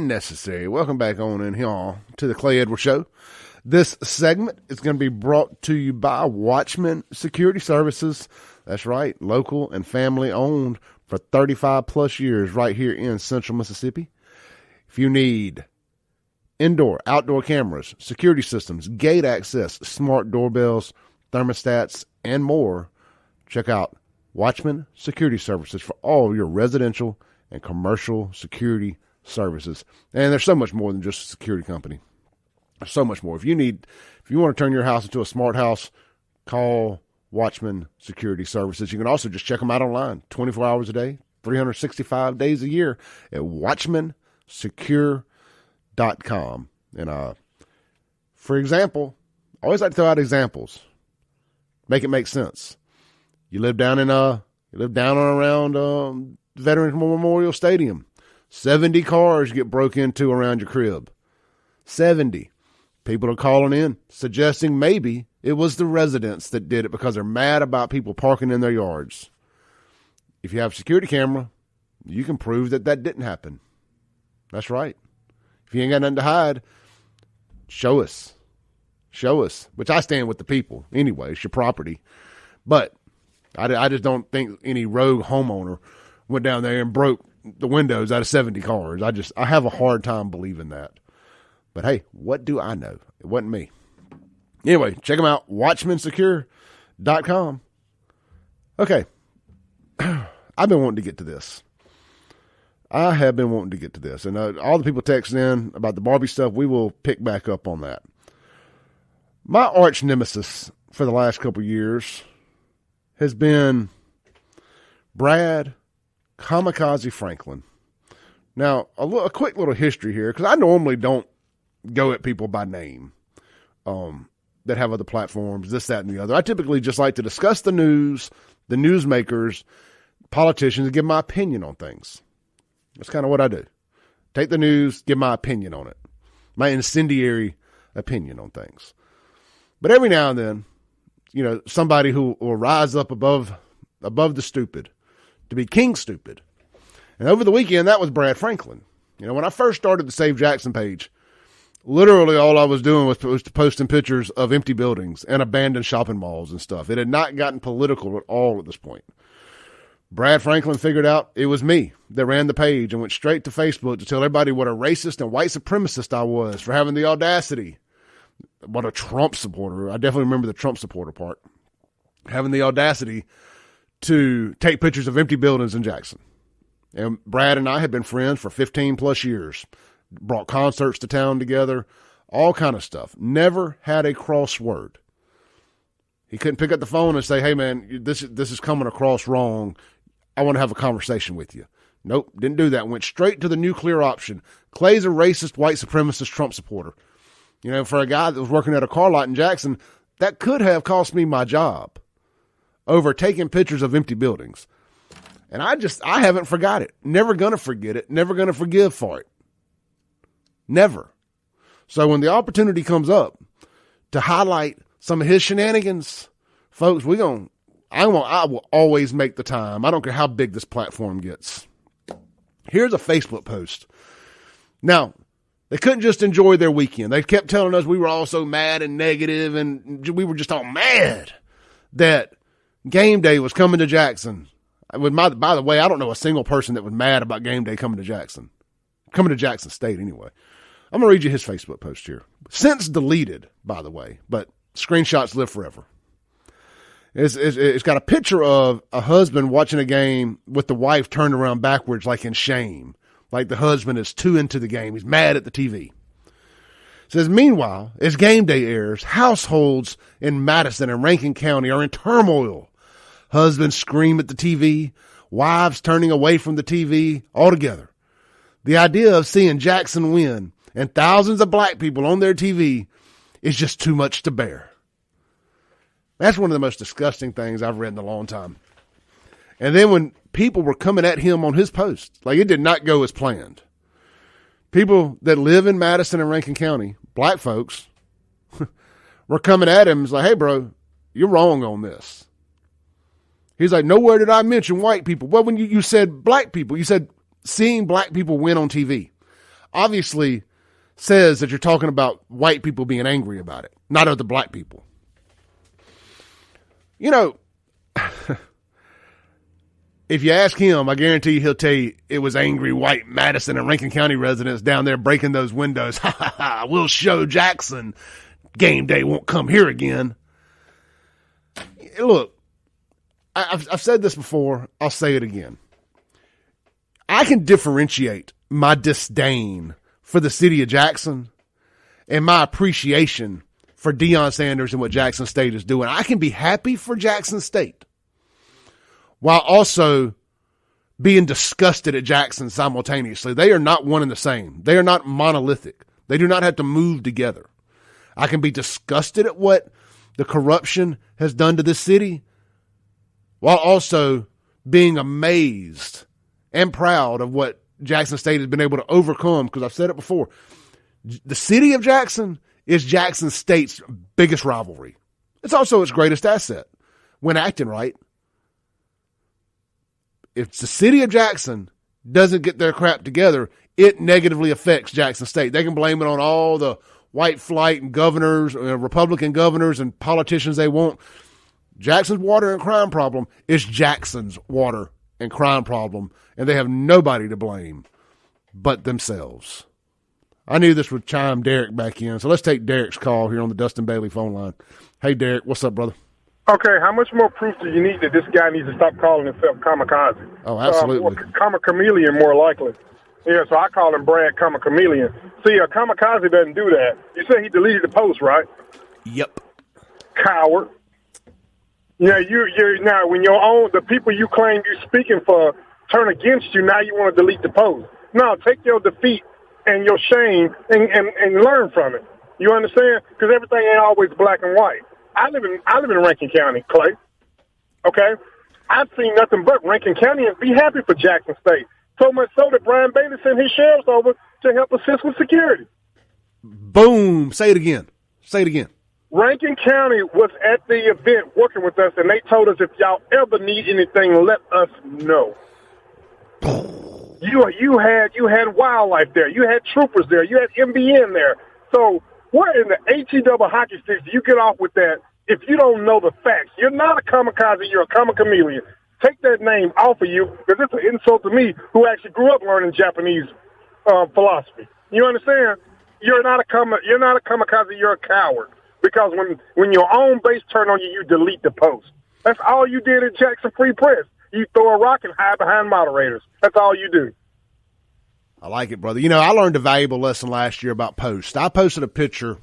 Necessary. Welcome back on in here to the Clay Edwards Show. This segment is going to be brought to you by Watchman Security Services. That's right, local and family owned for 35 plus years right here in Central Mississippi. If you need indoor, outdoor cameras, security systems, gate access, smart doorbells, thermostats, and more, check out Watchman Security Services for all your residential and commercial security services. And there's so much more than just a security company. There's so much more. If you want to turn your house into a smart house, call Watchman Security Services. You can also just check them out online 24 hours a day, 365 days a year at watchmansecure.com. And for example, I always like to throw out examples. Make it make sense. You live down and around Veterans Memorial Stadium. 70 cars get broke into around your crib. 70. People are calling in, suggesting maybe it was the residents that did it because they're mad about people parking in their yards. If you have a security camera, you can prove that didn't happen. That's right. If you ain't got nothing to hide, show us. Show us. Which I stand with the people. Anyway, it's your property. But I just don't think any rogue homeowner went down there and broke the windows out of 70 cars. I have a hard time believing that. But hey, what do I know? It wasn't me. Anyway, check them out. Watchmansecure.com. Okay. I've been wanting to get to this. I have been wanting to get to this. And all the people texting in about the Barbie stuff, we will pick back up on that. My arch nemesis for the last couple of years has been Brad Kamikaze Franklin. Now, a quick little history here, because I normally don't go at people by name that have other platforms, this, that, and the other. I typically just like to discuss the news, the newsmakers, politicians, and give my opinion on things. That's kind of what I do. Take the news, give my opinion on it, my incendiary opinion on things. But every now and then, somebody who will rise up above the stupid to be king stupid. And over the weekend, that was Brad Franklin. When I first started the Save Jackson page, literally all I was doing was posting pictures of empty buildings and abandoned shopping malls and stuff. It had not gotten political at all at this point. Brad Franklin figured out it was me that ran the page and went straight to Facebook to tell everybody what a racist and white supremacist I was for having the audacity. What a Trump supporter. I definitely remember the Trump supporter part. Having the audacity to take pictures of empty buildings in Jackson. And Brad and I had been friends for 15 plus years. Brought concerts to town together, all kind of stuff. Never had a crossword. He couldn't pick up the phone and say, hey man, this is coming across wrong. I want to have a conversation with you. Nope, didn't do that. Went straight to the nuclear option. Clay's a racist, white supremacist Trump supporter. For a guy that was working at a car lot in Jackson, that could have cost me my job over taking pictures of empty buildings. And I haven't forgot it. Never going to forget it. Never going to forgive for it. Never. So when the opportunity comes up to highlight some of his shenanigans, folks, I will always make the time. I don't care how big this platform gets. Here's a Facebook post. Now, they couldn't just enjoy their weekend. They kept telling us we were all so mad and negative, and we were just all mad that game day was coming to Jackson. By the way, I don't know a single person that was mad about game day coming to Jackson. Coming to Jackson State, anyway. I'm going to read you his Facebook post here. Since deleted, by the way, but screenshots live forever. It's got a picture of a husband watching a game with the wife turned around backwards like in shame. Like the husband is too into the game. He's mad at the TV. It says, meanwhile, as game day airs, households in Madison and Rankin County are in turmoil. Husbands scream at the TV, wives turning away from the TV altogether. The idea of seeing Jackson win and thousands of black people on their TV is just too much to bear. That's one of the most disgusting things I've read in a long time. And then when people were coming at him on his post, like it did not go as planned. People that live in Madison and Rankin County, black folks, were coming at him. It's like, hey, bro, you're wrong on this. He's like, nowhere did I mention white people. Well, when you said black people, you said seeing black people win on TV. obviously says that you're talking about white people being angry about it, not other black people. You know, if you ask him, I guarantee he'll tell you it was angry white Madison and Rankin County residents down there breaking those windows. Ha ha ha, we'll show Jackson. Game day won't come here again. Look, I've said this before. I'll say it again. I can differentiate my disdain for the city of Jackson and my appreciation for Deion Sanders and what Jackson State is doing. I can be happy for Jackson State while also being disgusted at Jackson simultaneously. They are not one and the same. They are not monolithic. They do not have to move together. I can be disgusted at what the corruption has done to this city while also being amazed and proud of what Jackson State has been able to overcome, because I've said it before. The city of Jackson is Jackson State's biggest rivalry. It's also its greatest asset when acting right. If the city of Jackson doesn't get their crap together, it negatively affects Jackson State. They can blame it on all the white flight and governors, Republican governors and politicians they want. Jackson's water and crime problem is Jackson's water and crime problem, and they have nobody to blame but themselves. I knew this would chime Derek back in, so let's take Derek's call here on the Dustin Bailey phone line. Hey, Derek, what's up, brother? Okay, how much more proof do you need that this guy needs to stop calling himself Kamikaze? Oh, absolutely. Chameleon, more likely. Yeah, so I call him Brad Chameleon. See, Kamikaze doesn't do that. You said he deleted the post, right? Yep. Coward. Yeah, you're now when your own the people you claim you're speaking for turn against you. Now you want to delete the post. No, take your defeat and your shame and learn from it. You understand? Because everything ain't always black and white. I live in Rankin County, Clay. Okay, I've seen nothing but Rankin County and be happy for Jackson State. So much so that Brian Bailey sent his sheriffs over to help assist with security. Boom. Say it again. Say it again. Rankin County was at the event working with us, and they told us if y'all ever need anything, let us know. You had wildlife there. You had troopers there. You had MBN there. So where in the HE hockey sticks do you get off with that if you don't know the facts? You're not a kamikaze. You're a chameleon. Take that name off of you, because it's an insult to me who actually grew up learning Japanese philosophy. You understand? You're not a kamikaze. You're a coward. Because when your own base turn on you, you delete the post. That's all you did at Jackson Free Press. You throw a rock and hide behind moderators. That's all you do. I like it, brother. You know, I learned a valuable lesson last year about posts. I posted a picture,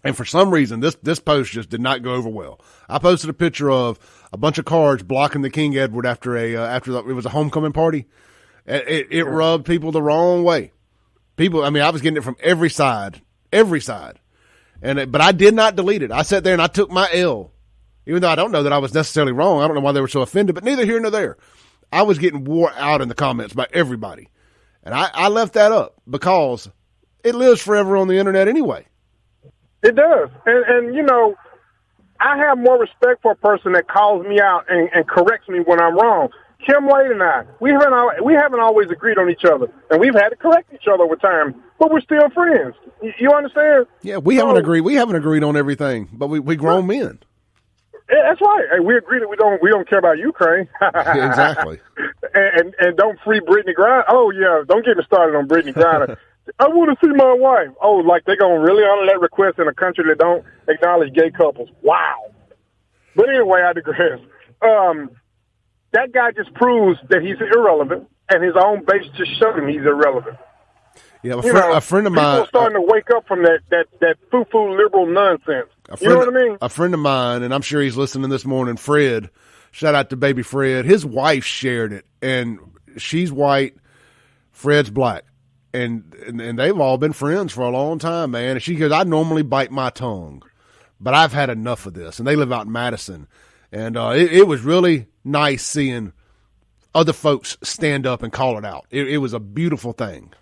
and for some reason, this post just did not go over well. I posted a picture of a bunch of cards blocking the King Edward after it was a homecoming party. It rubbed people the wrong way. People, I mean, I was getting it from every side. But I did not delete it. I sat there and I took my L, even though I don't know that I was necessarily wrong. I don't know why they were so offended, but neither here nor there. I was getting wore out in the comments by everybody. And I left that up because it lives forever on the internet anyway. It does. And you know, I have more respect for a person that calls me out and corrects me when I'm wrong. Kim Wade and I, we haven't always agreed on each other, and we've had to correct each other over time, but we're still friends. You understand? Yeah, we haven't agreed. We haven't agreed on everything, but we grown men. Yeah, that's right. Hey, we agree that we don't care about Ukraine. Exactly. and don't free Brittany Griner. Oh yeah, don't get me started on Brittany Griner. I want to see my wife. Oh, like they're gonna really honor that request in a country that don't acknowledge gay couples. Wow. But anyway, I digress. That guy just proves that he's irrelevant, and his own base just showed him he's irrelevant. Yeah, a friend of mine. People are starting to wake up from that foo-foo liberal nonsense. You know what I mean? A friend of mine, and I'm sure he's listening this morning, Fred, shout out to baby Fred. His wife shared it, and she's white, Fred's black. And they've all been friends for a long time, man. And she goes, I normally bite my tongue, but I've had enough of this. And they live out in Madison. And it was really nice seeing other folks stand up and call it out. It was a beautiful thing.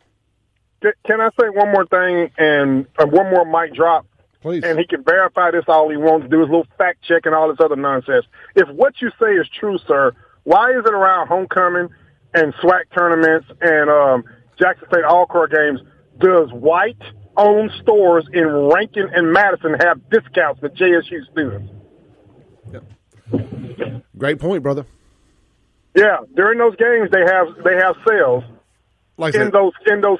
Can I say one more thing and one more mic drop? Please. And he can verify this all he wants to do, his little fact check and all this other nonsense. If what you say is true, sir, why is it around homecoming and SWAC tournaments and Jackson State All-Core games, does white-owned stores in Rankin and Madison have discounts for JSU students? Yep. Great point, brother. Yeah, during those games they have sales Like in those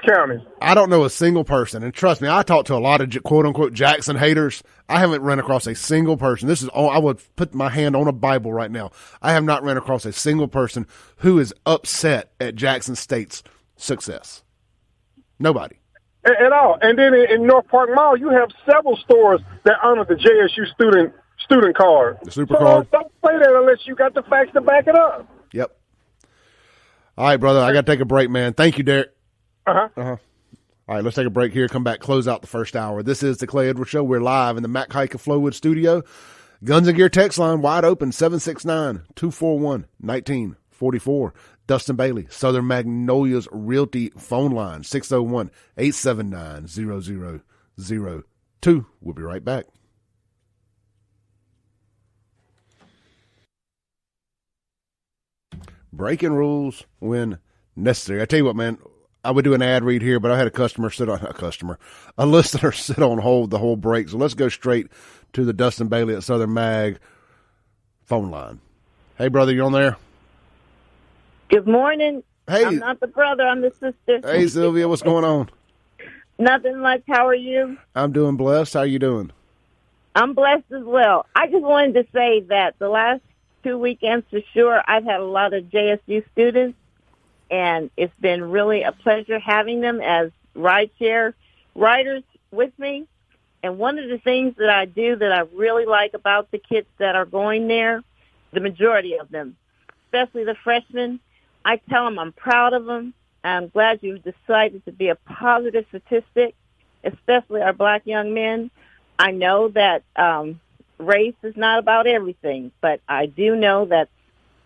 counties. I don't know a single person, and trust me, I talk to a lot of quote unquote Jackson haters. I haven't run across a single person. This is all, I would put my hand on a Bible right now. I have not run across a single person who is upset at Jackson State's success. Nobody. At all. And then in North Park Mall, you have several stores that honor the JSU student card. The super card. Don't say that unless you got the facts to back it up. Yep. All right, brother. I got to take a break, man. Thank you, Derek. Uh-huh. All right, let's take a break here. Come back, close out the first hour. This is the Clay Edwards Show. We're live in the Mac Haik of Flowwood studio. Guns and Gear text line wide open, 769-241-1944. Dustin Bailey, Southern Magnolias Realty phone line, 601-879-0002. We'll be right back. Breaking rules when necessary. I tell you what, man, I would do an ad read here, but I had a listener sit on hold the whole break. So let's go straight to the Dustin Bailey at Southern Mag phone line. Hey, brother, you on there? Good morning. Hey. I'm not the brother, I'm the sister. Hey, Sylvia, what's going on? Nothing much. How are you? I'm doing blessed. How you doing? I'm blessed as well. I just wanted to say that the last 2 weekends for sure, I've had a lot of JSU students, and it's been really a pleasure having them as rideshare riders with me. And one of the things that I do that I really like about the kids that are going there, the majority of them, especially the freshmen, I tell them I'm proud of them. I'm glad you decided to be a positive statistic, especially our black young men. I know that race is not about everything, but I do know that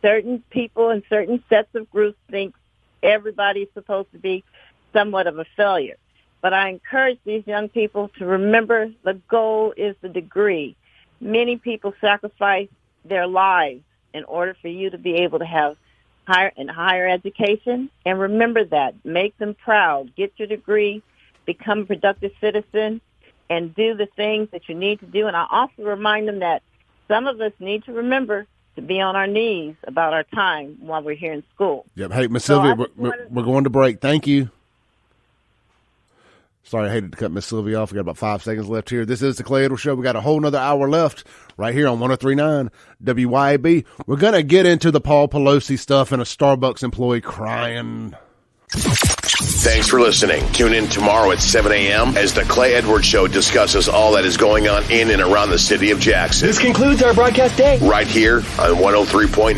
certain people and certain sets of groups think everybody's supposed to be somewhat of a failure. But I encourage these young people to remember the goal is the degree. Many people sacrifice their lives in order for you to be able to have higher education. And remember that. Make them proud. Get your degree. Become a productive citizen. And do the things that you need to do. And I also remind them that some of us need to remember to be on our knees about our time while we're here in school. Yep. Hey, Miss Sylvia, we're going to break. Thank you. Sorry, I hated to cut Miss Sylvia off. We got about 5 seconds left here. This is the Clay Edwards Show. We got a whole nother hour left right here on 103.9 WYAB. We're going to get into the Paul Pelosi stuff and a Starbucks employee crying. Thanks for listening. Tune in tomorrow at 7 a.m. as the Clay Edwards Show discusses all that is going on in and around the city of Jackson. This concludes our broadcast day. Right here on 103.9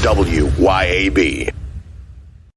WYAB.